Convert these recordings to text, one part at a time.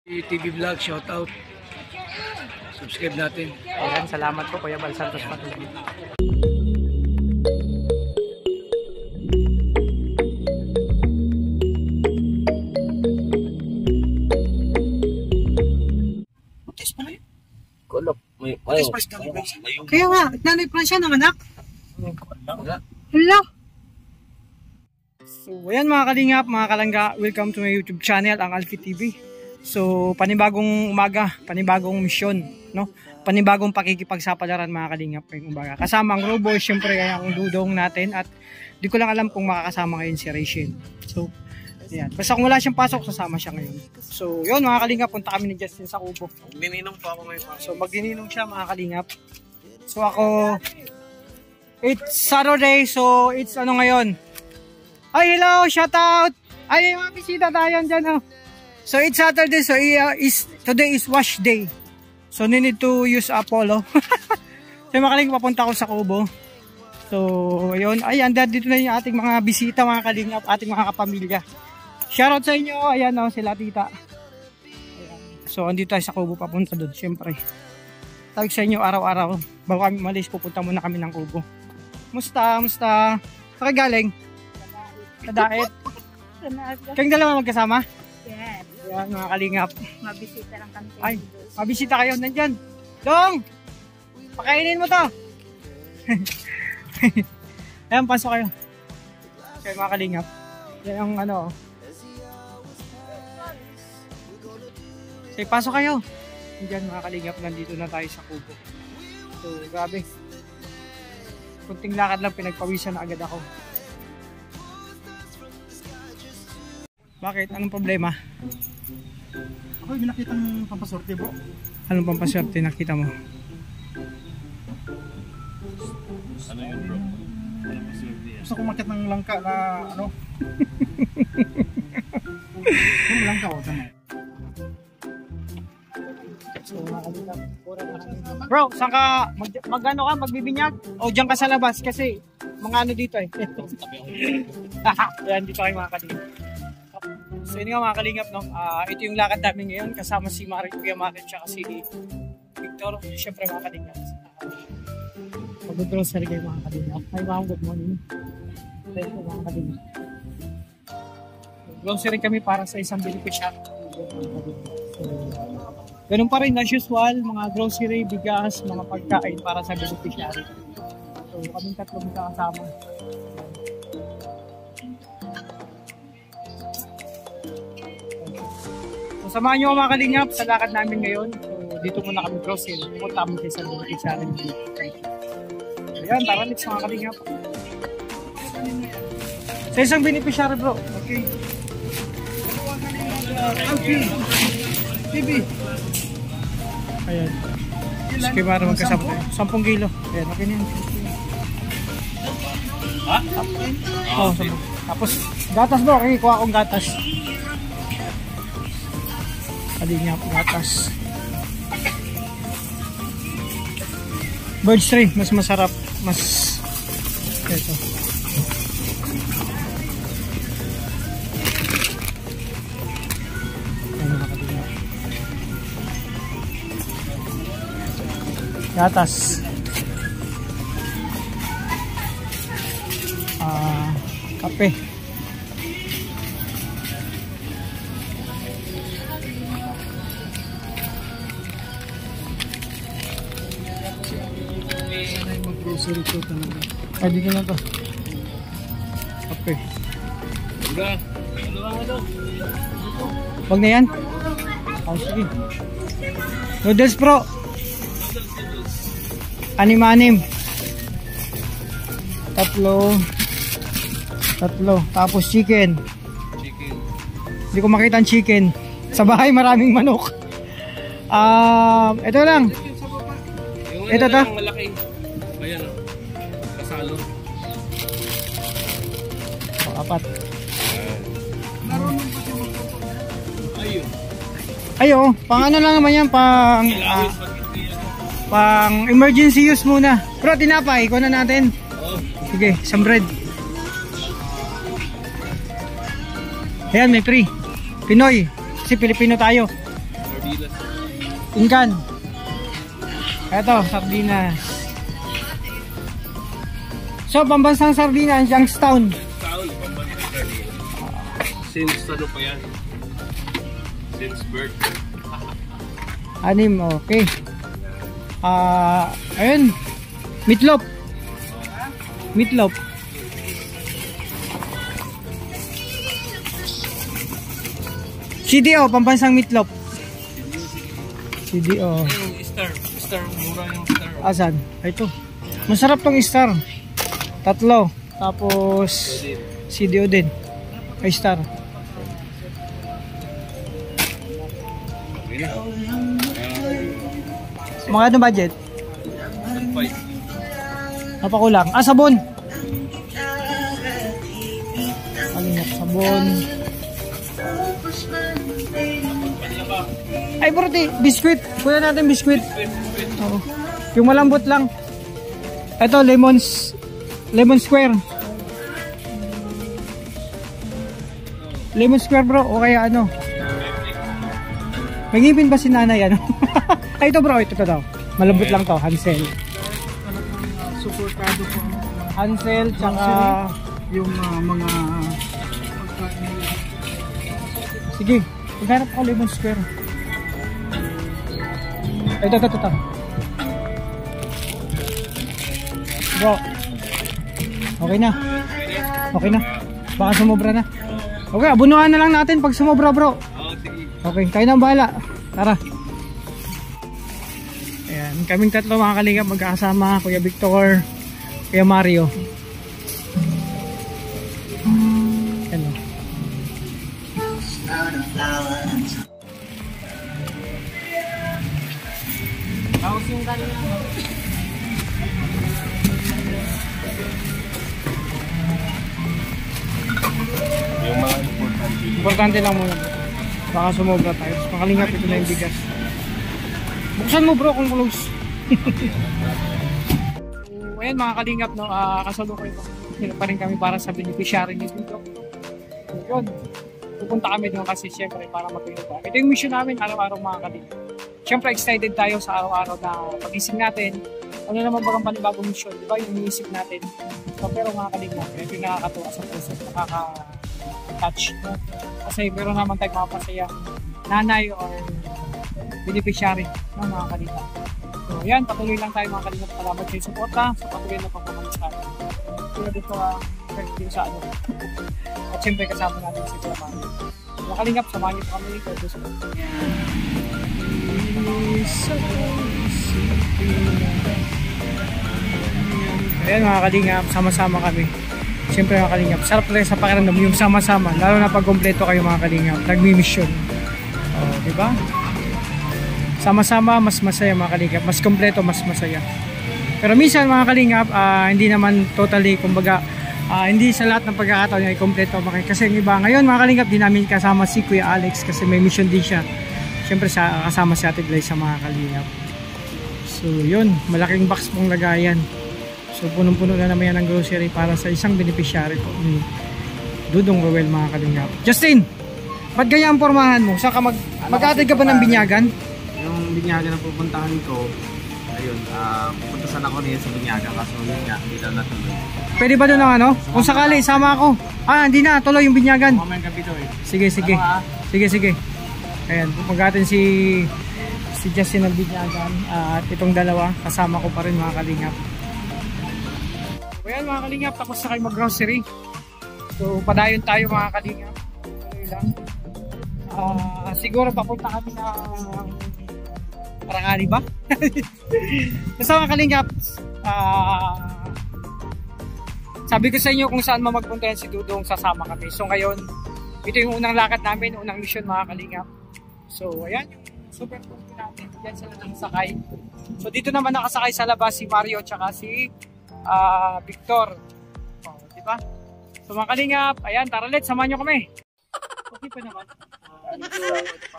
TV Vlog, shout out. Subscribe natin. Ayan, salamat po Kuya Bal Santos Patuloy. Kulok. Kaya nga, Nanay Francia ng anak. Hello. So, ayan mga kalingap, mga kalangga, welcome to my YouTube channel, ang Alfie TV. So, panibagong umaga, panibagong misyon, no? Panibagong pakikipagsapalaran mga kalingap ngayong umaga. Kasama ang Robo, syempre ang dudong natin at di ko lang alam kung makakasama ngayon si Rachel. So, ayan. Basta kung wala siyang pasok, sasama siya ngayon. So, yun mga kalingap, punta kami ni Justin sa Kubo. Magnininong po ako ngayon. So, magnininong siya mga kalingap. So, ako, it's Saturday, so it's ano ngayon? Ay, hello, shout out! Ay, mga bisita tayo dyan, oh. So, it's Saturday, so today is wash day. So, need to use Apollo. So, mga kalingap, papunta ako sa Kubo. So, ayun. Ayan, dito na yung ating mga bisita, mga kalingap, ating mga kapamilya. Shoutout sa inyo. Ayan, oh, sila tita. Ayan. So, andito tayo sa Kubo, papunta doon, syempre. Tawag sa inyo araw-araw. Bago kami malis, pupunta muna kami ng Kubo. Musta? Saan galing? Kadaet. Kayong dalawa magkasama? Yes. Ayan, mga kalingap. Mabisita lang kami. Ay, mabisita kayo. Nandyan. Dong! Pakainin mo to. Ayan, pasok kayo. Kaya mga kalingap. Yan ang ano. Say, pasok kayo. Nandyan mga kalingap. Nandito na tayo sa Kubo. So, grabe. Kunting lakad lang, pinagpawisan na agad ako. Bakit? Anong problema? Ako yung nakita ng pampasorte bro. Anong pampaswerte nakita mo? Ano yun bro? Ano paswerte yan? Gusto ko makita ng langka na ano. Yung langka o tama. Bro, saan ka mag-ano ka, magbibinyag? O diyan ka sa labas kasi mga ano dito eh. Ayan, dito kayo mga kalingap. So yun nga mga kalingap, no? Ito yung lakad namin ngayon kasama si Kuya Marin tsaka si Victor. Siyempre mga kalingap. Mag-grocery kayo mga kalingap. Hi ma'am, good morning. Thank you mga kalingap. Grocery kami para sa isang beneficiary. So, ganun pa rin as usual, mga grocery, bigas, mga pagkain para sa beneficiary. So kaming tatlo magkakasama. So samahan nyo mga kalingap sa lakad namin ngayon. So dito muna kami grocery. Pupunta kami sa beneficiary. Ayan, tara let's mga kalingap. Sa isang beneficiary bro. Okay. Okay. TV. Ayan. Sige para magkasama tayo. 10 kilo. Ayan, okay na yan. Ha? Oo, 10. Tapos, gatas bro. Okay, kuha akong gatas. Kalingap, gatas. Birds 3, mas masarap. Mas... Ito. Gatas. Kape. Sanay mag-grocery ko talaga. Ay, dito na to. Kape. Huwag na yan. Oh, sige. Noodles bro. Anim-anim. Tatlo. Tapos chicken. Hindi ko makita ang chicken. Sa bahay maraming manok. Ito lang. Ito to. Malaki. Ayan o. Kasalo. Apat. Ayun. Ayo, pang ano lang naman yan, pang emergency use muna. Bro, tinapay, ikuha na natin. Sige, some bread. Ayan, may free. Pinoy, kasi Pilipino tayo. Incan. Eto, sardinas. So, pambansang sardinas, Youngstown. Since ano pa yan? Since birth. Anim, okay. Ayun. Meatloaf. Meatloaf. CDO, pambansang meatloaf. CDO. Star, mura yung star. Asan? Ito. Masarap tong star. Tatlo. Tapos CDO din. Ay star. Mga ano budget? Napakulang. Sabon. Alingap sabon. Ay, broti, biskuit. Kuya natin biskuit. Oo. Yung malambot lang. Ito, lemon square. Lemon square bro, o kaya ano. May ngipin ba si nanay ano? Ay, ito bro, ito daw. Malambot lang to, Hansel. Supportado po. Hansel, tsaka Yung mga... sige, maghanap ako lemon square. Ay, ito. Bro, okay na. Okay na. Baka sumobra na. Okay, abunuhan na lang natin pag sumobra bro. Okay, kayo na ang bahala. Tara. Ayan, kaming tatlo mga kalingap magkakasama. Kuya Victor, Kuya Mario. Ayan o. Tapos yung kanina. Yung mga importante. Importante lang muna. Baka sumobra tayo. Tapos makalingap ito na yung bigas. Buksan mo bro kung close. So, ayan mga kalingap, no? Kasalukuyan ko. Sino pa rin kami para sa beneficiary ni Dito. Yun. Pupunta kami doon kasi syempre para mag-iba. Ito yung mission namin araw-araw mga kalingap. Syempre excited tayo sa araw-araw na pag-isip natin. Ano naman bagang panibagong mission, di ba? Yung iniisip natin. So, pero mga kalingap, ito yung nakakatuwa sa puso, nakaka-touch. No? Kasi meron naman tayong mga pasaya nanay or beneficiary ng mga kalingap. So yan, patuloy lang tayo mga kalingap. Salamat sa suporta sa patuloy na pagmamahal sa atin. Kaya dito dito sa ano. At syempre kasama natin si Kuya Mario. Mga kalingap, samahan niyo kami. Ayan mga kalingap, sama-sama kami. Siyempre mga kalingap, sarap talaga sa pakiramdam yung sama-sama, lalo na pag kompleto kayo mga kalingap, nagmi-mission. Oh, di ba? Sama-sama mas masaya mga kalingap, mas kompleto mas masaya. Pero minsan mga kalingap, hindi naman totally, kumbaga, hindi sa lahat ng pagkakataon ay kompleto kasi yung iba ngayon mga kalingap, di namin kasama si Kuya Alex kasi may mission din siya. Siyempre kasama si Ate Glyce sa mga kalingap. So yun, malaking box pong lagayan. So punong-puno na naman yan ng grocery para sa isang beneficiary po ni Dudong Rowel mga kalingap. Justin, ba't ganyan ang pormahan mo? Saka mag-atid ka ba ng binyagan? Yung binyagan na pupuntahan ko, ayun, pupunta sana ako niya sa binyagan kaso yun nga, hindi lang natuloy. Pwede ba doon ang ano? Kung sakali, sama ako. Hindi na, tuloy yung binyagan. Mamayang gabi daw eh. Sige. Sige. Ayan, mag-atid si Justin ng binyagan at itong dalawa, kasama ko pa rin mga kalingap. Well mga kalingap, tapos na kayo mag-grocery. So padayon tayo mga kalingap. Tuloy lang. Siguro papunta kami na Parangani ba? Basta mga kalingap, sabi ko sa inyo kung saan mamagpuntahan si Dudong, sasama kami. So ngayon, ito yung unang lakad namin, unang mission mga kalingap. So ayan, yung super cool natin. Diyan sila nakasakay. So dito naman nakasakay sa labas si Mario tsaka si Victor. Oh, di ba? So mga kalingap, ayan, tara let's, samahan nyo kami. Okay pa naman.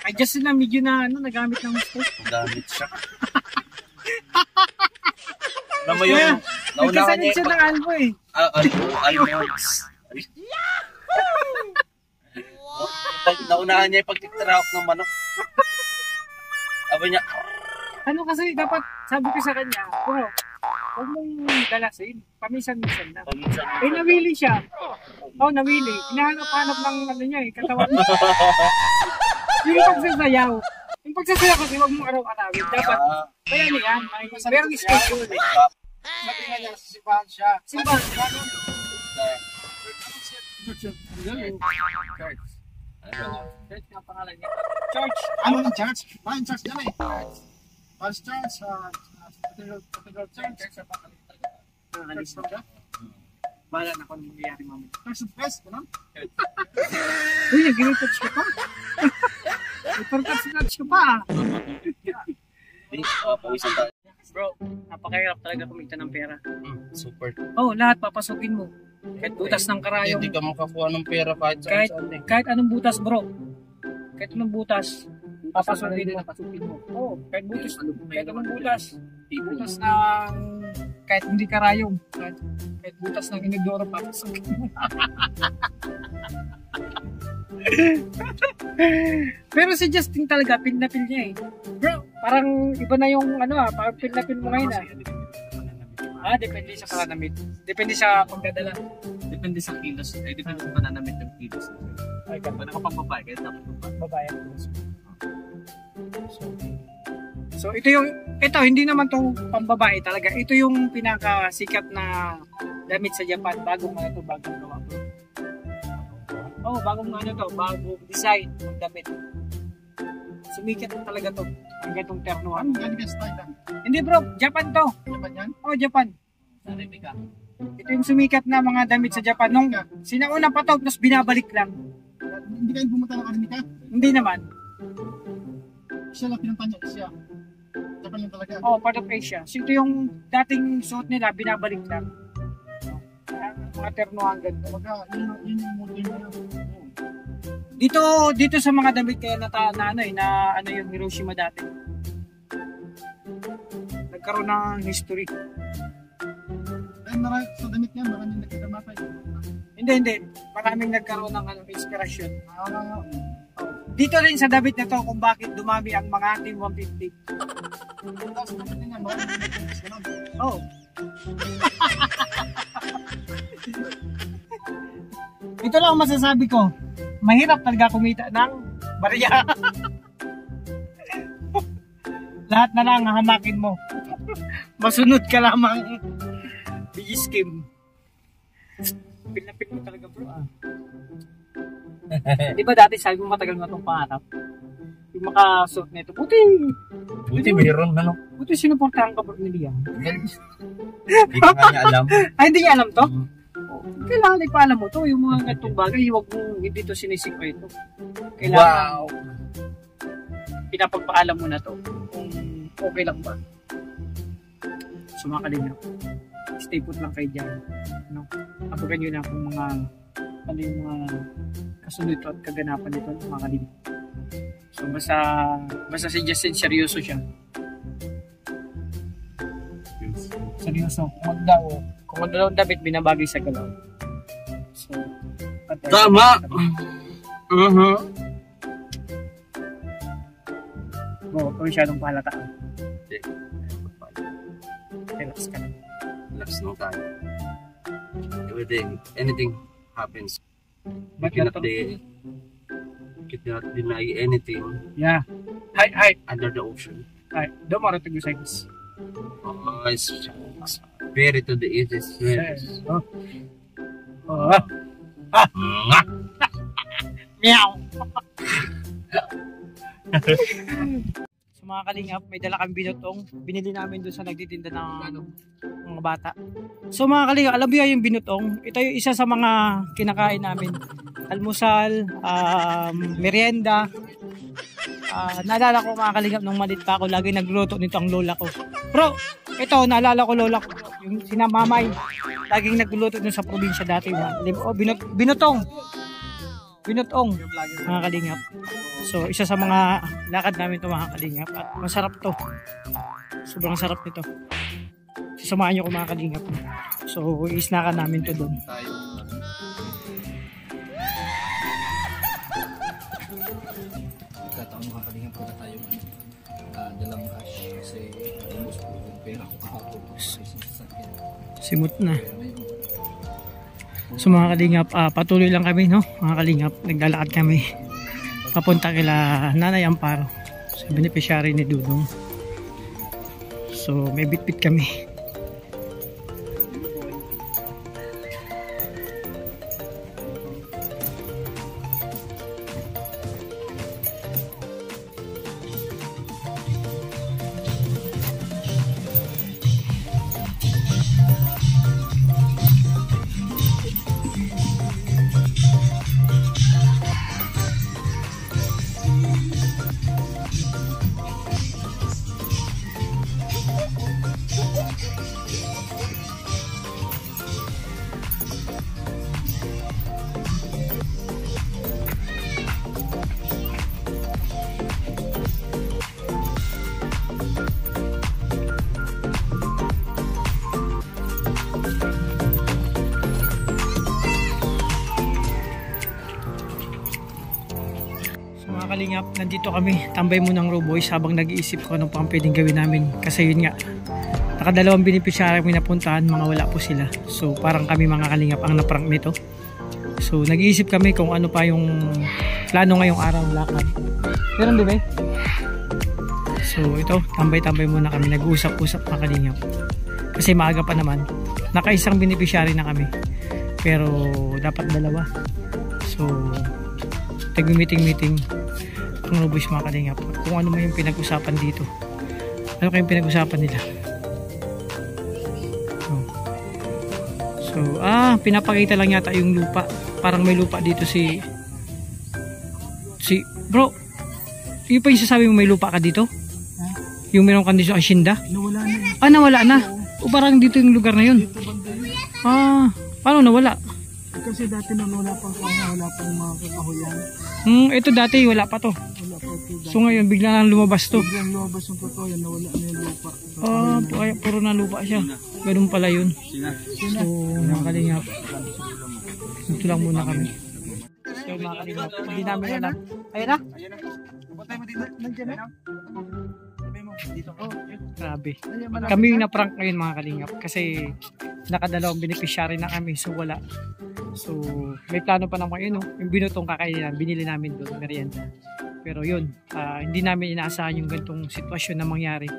Ay, just na medyo na nagamit ng gusto. Gamit siya. Alam mo yung naunahan niya siya ng albo eh. Almonds. Naunahan niya yung pagtitraok ng manok. Sabi niya, Ano kasi dapat, sabi ko sa kanya, bro, huwag mong dalasin. Paminsan-minsan na. paminsan. Eh, nawili siya. Nawili. Hinahanap-hanap ng ano niya katawan. Yung pagsasayaw. Yung pagsasayaw kasi huwag mong araw-arawin. Dapat, kaya niyan, meron schedule eh. Sabi nga niya, sisipahan siya. Simba, Church nga pangalan niya. Church. Ano yung church? Yung church dyan eh. Paris Church, Cathedral Church, Church of siya. Bahala na kung nangyayari mamaya. Church of Christ, gano'n? Uy, nag-retouch ka pa. Nag-retouch ka pa. Pawisan tayo. Bro, napakahirap talaga kumita ng pera. Super. Lahat papasukin mo. Kahit butas ng karayong. Hindi ka makakuha ng pera kahit saan. Kahit anong butas, bro. Kahit anong butas, papasukin mo. Kahit butas, kahit anong butas. Butas ng kahit hindi karayong. Kahit butas ng inidoro, papasukin mo. Pero si Justin talaga, pin na pin niya eh. Bro, parang iba na yung parang pin na pin mo ngayon ah. Depende sa pananamit. Depende sa pagdadala. Depende sa kilos. Depende sa pananamit ng kilos. Ay, kung nakapagbabae, kaya dapat Babae. So ito hindi naman tong pambabae talaga. Ito yung pinakasikat na damit sa Japan. Bagong gawa bro. Bagong bagong design ng damit. Sumikat talaga to. Ang gatong terno. Ano galing ka sa Thailand? Hindi bro, Japan to. Japan yan? Japan. Sarili ka. Ito yung sumikat na mga damit sa Japan. Nung sinauna pa to, tapos binabalik lang. Hindi kayo pumunta ng Arnica? Hindi naman. Siya lang pinunta niya, siya. Japan lang talaga. Part of Asia. So ito yung dating suot nila, binabalik lang. Mga terno hanggang to. Yun yung modern na yun. Dito sa mga damit kaya na yung Hiroshima dati. Nagkaroon ng history. Dahil sa damit niya, maraming nagkikamatay. Hindi. Maraming nagkaroon ng inspirasyon. Dito rin sa damit na to kung bakit dumami ang mga Team 150. Tapos sa damit niya, maraming nagkikamatay. Ito lang ang masasabi ko. Mahirap talaga kumita ng barya. Lahat na lang hahamakin mo. Masunod ka lamang. Biggie scheme. Pil na pil mo talaga bro Di ba dati sabi mo matagal mo itong pangarap? Yung makasuot nito. Buti mayroon Buti sinuportahan ka bro ni Liam. Hindi ka nga niya alam. Ay, hindi niya alam to? Kailangan ipaalam mo to. Yung mga ganitong bagay, huwag mo hindi to sinisikreto. Kailangan pinapagpaalam mo na to kung okay lang ba. Sumakaling na. Stay put lang kayo dyan. Abagan nyo na kung yung mga kasunod at kaganapan nito mga kalina. So basta si Justin seryoso siya. Seryoso. Kung magdalawang dapat binabagay sa galaw. So, Tama! Huwag masyadong pahalataan. Relax ka na. Relax lang tayo. Anything happens. You Ba't ganito? cannot deny anything Yeah. Hi. under the ocean. Hi. Don't marating sa guys. It's very to the easiest. Meow. So mga kalingap, may dala kang binutong. Binili namin doon sa nagtitinda ng mga bata. So mga kalingap, alam mo yung binutong? Ito yung isa sa mga kinakain namin. Almusal, merienda. Naalala ko mga kalingap nung malit pa ako, lagi nagluto nito ang lola ko. Bro, ito naalala ko lola ko, yung sinamamay. Laging nagluluto dun sa probinsya dati. Binutong, mga kalingap. So, isa sa mga lakad namin ito mga kalingap. At masarap to. Sobrang sarap nito. Sasamahan nyo ko mga kalingap. So, isnakan namin to doon. Kataon mga kalingap, punta tayo Simot na. So mga kalingap, patuloy lang kami, no? Mga kalingap, naglalakad kami papunta kila Nanay Amparo sa beneficiary ni Dudong. So may bitbit kami. Kalingap, nandito kami, tambay muna ng Roboys habang nag-iisip ko anong pang pwedeng gawin namin kasi yun nga, nakadalawang beneficiary kami napuntahan, mga wala po sila, so parang kami mga Kalingap ang naprank nito. So nag-iisip kami kung ano pa yung plano ngayong araw lakad. Pero di ba? So ito, tambay-tambay muna kami, nag-uusap-usap mga Kalingap kasi maaga pa naman, nakaisang beneficiary na kami pero dapat dalawa, so nag-meeting ang Roboys mga Kalingap kung ano man yung pinag-usapan dito, ano kayong pinag-usapan nila. So pinapakita lang yata yung lupa, parang may lupa dito si bro, yung pa yung sasabi mo may lupa ka dito, yung meron ka dito asyenda, Nawala na. Nawala na, o parang dito yung lugar na yun. Paano nawala? Kasi dati wala pang mga kakahuyan. Ito dati wala pa to. Wala pa ito. So ngayon bigla lang lumabas to. Biglang lumabas yung kakahuyan, nawala na yung lupa. Kaya puro na lupa siya. Ganun pala yun. So mga Kalingap, dito lang muna kami. So mga Kalingap, hindi namin alam. Ayun na? Patay mo dito. Nandiyan na. Sabi mo, dito. Grabe. Kami yung na-prank ngayon mga Kalingap kasi nakadalawang beneficiary na kami, so wala. So may plano pa naman yun, no? Yung binutong kakainin, binili namin doon, merienda. Pero yun, hindi namin inaasahan yung ganitong sitwasyon na mangyari.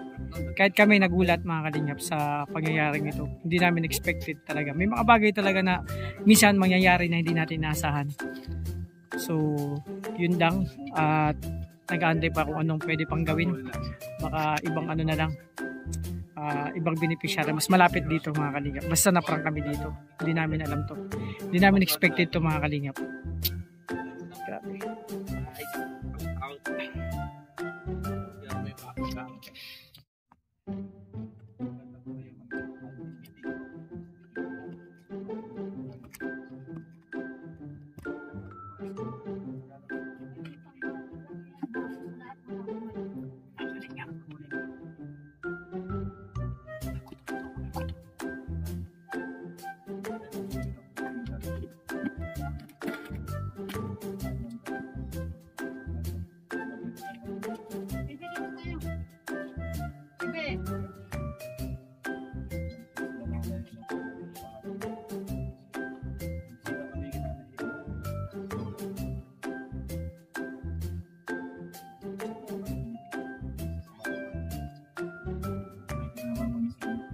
Kahit kami nagulat mga Kalingap sa pangyayaring ito, hindi namin expected talaga. May mga bagay talaga na minsan mangyayari na hindi natin inaasahan. So yun lang, at nag-aantay pa kung anong pwede pang gawin. Baka ibang ano na lang, ibang beneficiary mas malapit dito mga Kalingap. Basta na-prank kami dito, hindi namin alam to, hindi namin expected to mga Kalingap. Grabe.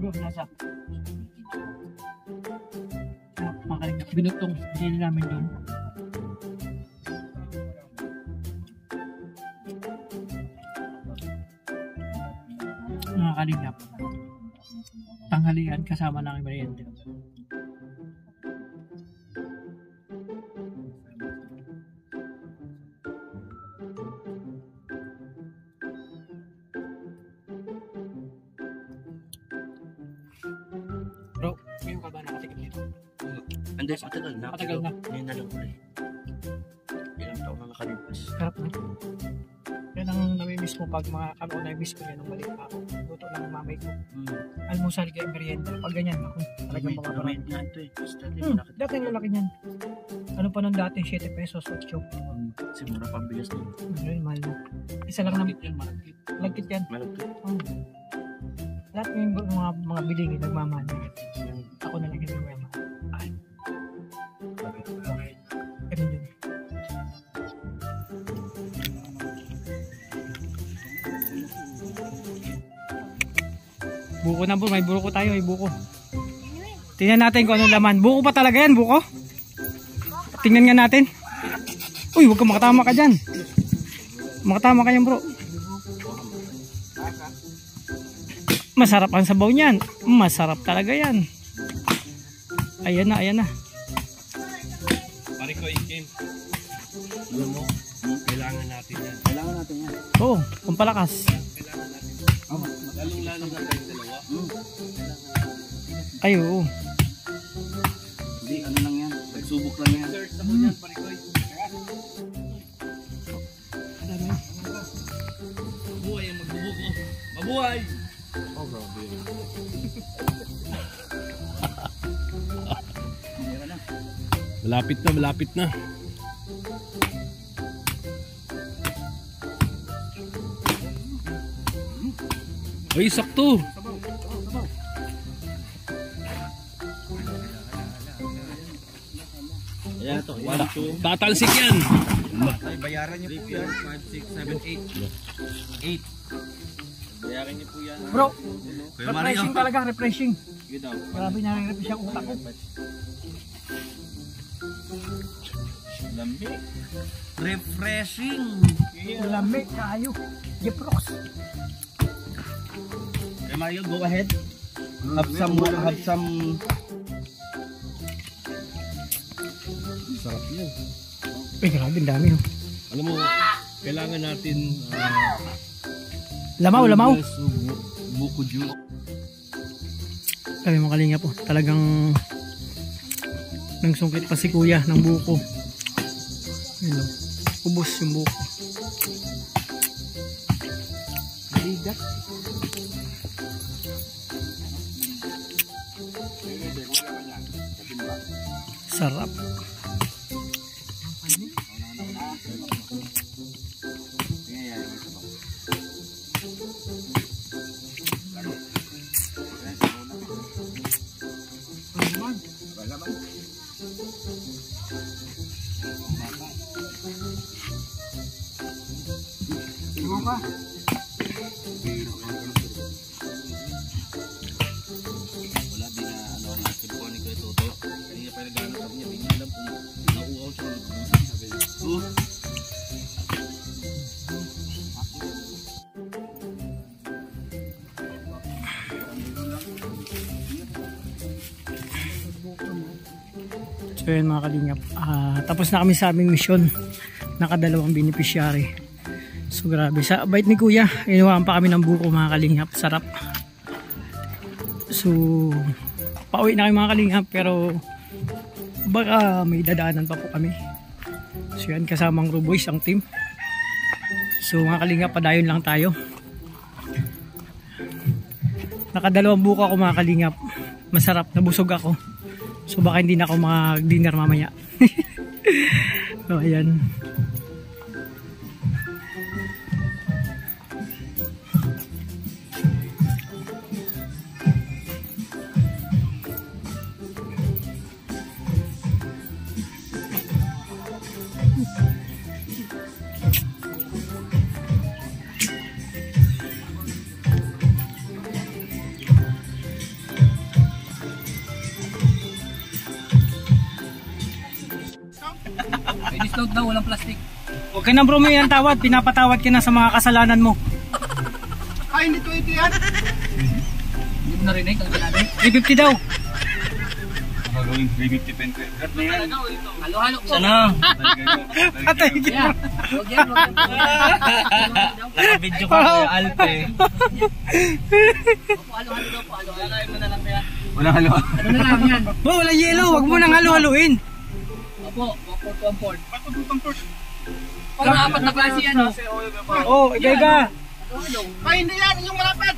Bro, nasa mga Kalingap, binutong hindi namin doon. Mga Kalingap, tanghalian kasama ng merienda. Bro, ngayon ka ba nakatikim dito? Hindi, matagal na. Matagal na. Ngayon na lang ulit. Ilang taon na nakalipas. Sarap na. Yan ang namimiss mo pag mga kami ko na-miss ko yan nung balik pa ako. Luto lang ng mamay ko. Almusal kaya merienda. Pag ganyan ako, talagang mga Gamay na ito eh. Basta ito yung malaki. dati ang lalaki niyan. Ano pa nung dati, 7 pesos, 8. Kasi mura pang bigas na. Ayun, mahal na. Isa lang naman. Malagkit yan, malagkit. Lagkit yan. Malagkit. Lahat yung mga biling nagmamahal. Ako na lang yung nagmamahal. Ganun yun. Buko na bro, may buko tayo, may buko. Tingnan natin kung ano laman. Buko pa talaga yan, buko? Tingnan nga natin. Uy, huwag ka makatama ka dyan. Makatama ka yan bro. Masarap ang sabaw niyan. Masarap talaga yan. Ayan na, ayan na. Pare ko, Ikin. Alam mo, kailangan natin yan. Kailangan natin yan. Oo, pampalakas. Lalong-lalo na tayong dalawa. Ay, oo. Hindi, ano lang yan. Nagsubok lang yan. Search ako yan, pare ko. Mabuhay ang magbubuko. Mabuhay! Oh, grabe. Malapit na, malapit na. Ay, sakto. Ayan ito. Tatalsik yan. Ay, bayaran niyo po yan. 5, 6, 7, 8. 8. Bayaran niyo po yan. Bro, Kuya refreshing talaga, refreshing. Sige daw. Grabe na refresh ang utak ko. Lambi. Refreshing. Lamig kayo. Jeprox. Kuya Mario, go ahead. Have some. Sarap yun. Uy, grabe, ang dami oh. Alam mo, kailangan natin Lamaw, lamaw. buko juice. Sabi mo kalinga po, talagang nang sungkit pa si kuya ng buko. Ayun, ubos yung buko. Ligat. Sarap. Wala din na ano na po ni Kuya Toto. Kanina pa nagano sabi niya, hindi niya alam kung nauuaw siya o sabi niya. So yun mga kalingap, tapos na kami sa aming misyon. Nakadalawang beneficiary. So grabe, sa bait ni kuya, inuwaan pa kami ng buko mga kalingap. Sarap. So pauwi na kami mga kalingap, pero baka may dadaanan pa po kami. So yan, kasamang Ru Boys ang team. So mga kalingap, padayon lang tayo. Nakadalawang buko ako mga kalingap. Masarap, nabusog ako. So baka hindi na ako mag-dinner mamaya. So ayan. Discount daw, walang plastic. Huwag ka na bro, may ang tawad. Pinapatawad ka na sa mga kasalanan mo. Ay, hindi 20 yan. Hindi mo narinig ang sinabi? 350 daw. Gagawin 350 pen ko. Halo-halo po. Sana. Atay ka. Yeah. Huwag yan, huwag yan. Naka-video ka Kuya Alpe. Opo, halo-halo daw po. Halo-halo mo na lang kaya. Walang halo. Ano na lang yan? Bro, wala yelo. Huwag mo nang halo-haloin. Opo, 1/4 to 1/4. Pag apat na klase yan, oh. Oh, ikaw. Halo-halo. Ay, hindi yan. Yung malapad.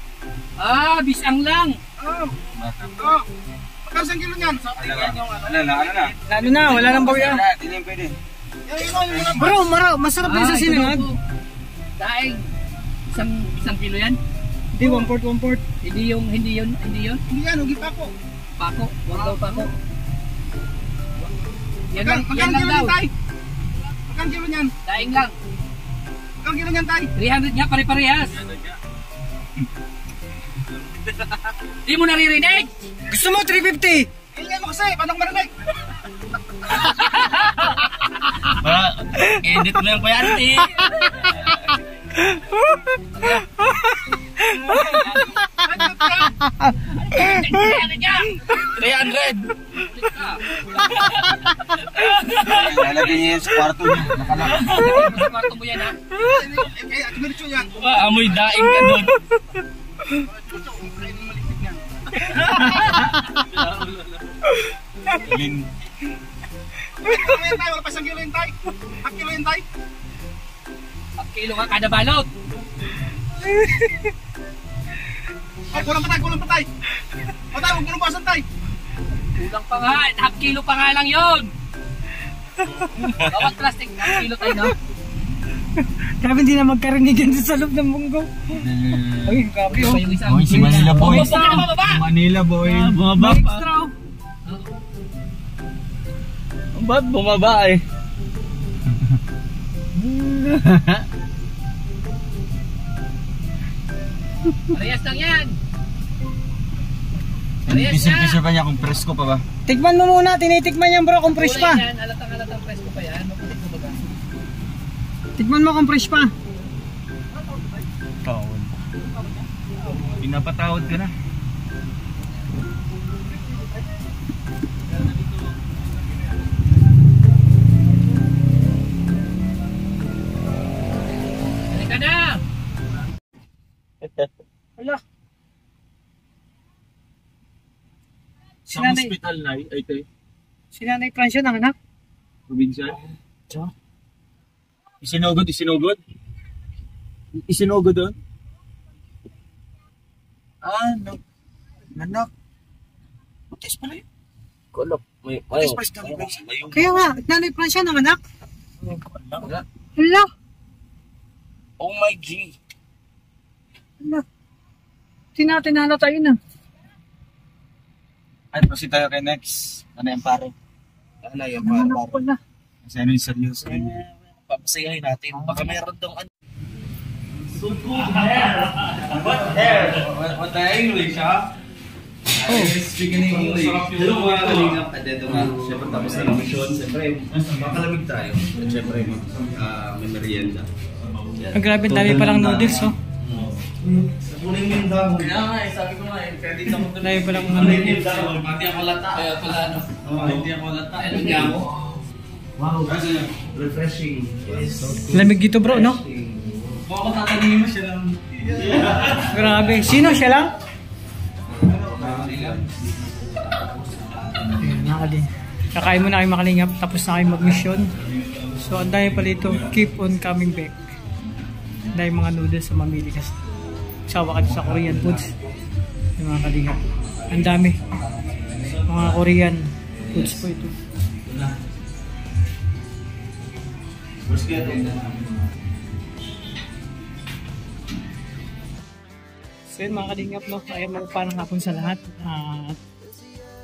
Ah, bisang lang. Oh. Magkano isang kilo niyan? Sa yan yung ano. Ano na? Ano na, wala nang bawya. Hindi yung pwede. Yung malapad. Bro, masarap din sa ito sinangag. daw po. Daing. Isang kilo yan? Hindi, 1/4. Hindi yun. Hindi yan, huwag ipako. Pako. Huwag daw pako. Yan Magkano lang kilo daw. niyan, tay? Magkano kilo niyan? Daing lang. Magkano kilo niyan, tay? 300 nga, pare-parehas. Di mo naririnig? Gusto mo 350? Ingay mo kasi, paano ko marinig? Edit mo yung kuya ate. Ano niya? 300. Lalagyan niya sa kwarto niya. Sa kwarto mo yan ha? Kaya, tumiritso yan. Amoy daing ka doon. Wala pa isang kilo yung tay. Ang kilo yung tay. Ang kilo ka kada balot. Ay, kulang pa tay. O tay, huwag mo nang bawasan tay. Kulang pa nga. Half kilo pa nga lang yun. Bawat plastic, half kilo tayo no? Grabe, hindi na magkarinigan sa loob ng munggo. Ay, grabe oh. Yung isang Boy, si Manila boy. Huwag ka na bababa. Manila boy. Bumaba May pa. extra oh. Ba't bumaba eh? Parehas lang yan. Parehas na. Pisir pa niya kung presko pa ba? Tikman mo muna, tinitikman yan bro kung fresh pa. Kulay yan, alatang fresh ko pa yan. Maputik mo ba? Tikman mo kung fresh pa. Tawad. Pinapatawad ka na. Halika na. Wala. Sa hospital na ay ito eh. Si Nanay Francia ng anak. Probinsya. Isinugod. Isinugod doon? No. Nanak. Matis pala yun. Kulok. May Matis pala siya. Kaya nga, Nanay Francia ng anak. Wala. Oh my G. Wala. Tinatinala tayo na. Ay, proceed tayo kay next. Ano yung pare? Ano yung Nanganak ko na. Kasi ano yung seryoso yun? papasayahin natin. Baka mayroon dong ano. What the English, ha? Speaking in English. Hello mga kalingap. At ito nga, syempre tapos na ng mission. Siyempre, makalamig tayo. At syempre, may merienda. Ang grabe, dami palang noodles, oh. Kunin mo yung dahon. Kaya nga, sabi ko nga, kaya dito ako Dami palang mga kunin noodles. yung dahon. Hindi ako lata. Kaya pala, ano? Hindi ako lata. Ano niya ako? Wow, refreshing. Lamig dito bro, no? Kung ako tatanungin mo siya lang. Grabe. Sino siya lang? Ayan, nakali. Kakain muna kayo makalingap. Tapos na kayo mag-mission. So, ang dami pala ito. Keep on coming back. Ang dami mga noodles sa mamili kasi. Sawa ka sa Korean foods. Yung mga kalingap. Ang dami. Mga Korean foods po ito. So yun mga kalingap, no? Ayaw mo parang hapon sa lahat. At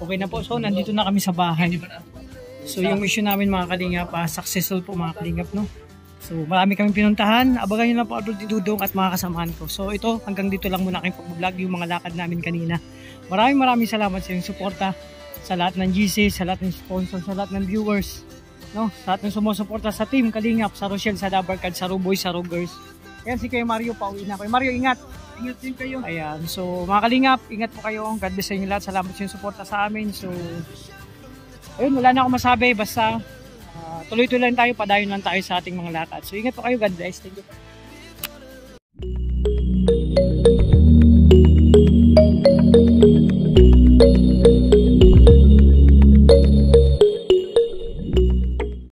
okay na po. So nandito na kami sa bahay. So yung mission namin mga kalingap, successful po mga kalingap, no? So marami kami pinuntahan. Abangan nyo na po Adult Dudong at mga kasamahan ko. So ito, hanggang dito lang muna aking pag-vlog yung mga lakad namin kanina. Maraming salamat sa inyong suporta. Sa lahat ng GC, sa lahat ng sponsor, sa lahat ng viewers. No, sa ating sumusuporta sa team Kalingap, sa Rochelle, sa Dabarkad, sa Ruboy, sa Rugers. Ayan si Kuya Mario, pauwi na. Kuya Mario, ingat. Ingat din kayo. Ayan, so mga Kalingap, ingat po kayo. God bless sa inyo lahat. Salamat sa inyong suporta sa amin. So, ayun, wala na akong masabi. Basta, tuloy-tuloy lang tayo, padayon lang tayo sa ating mga lakad. So, ingat po kayo. God bless. Thank you.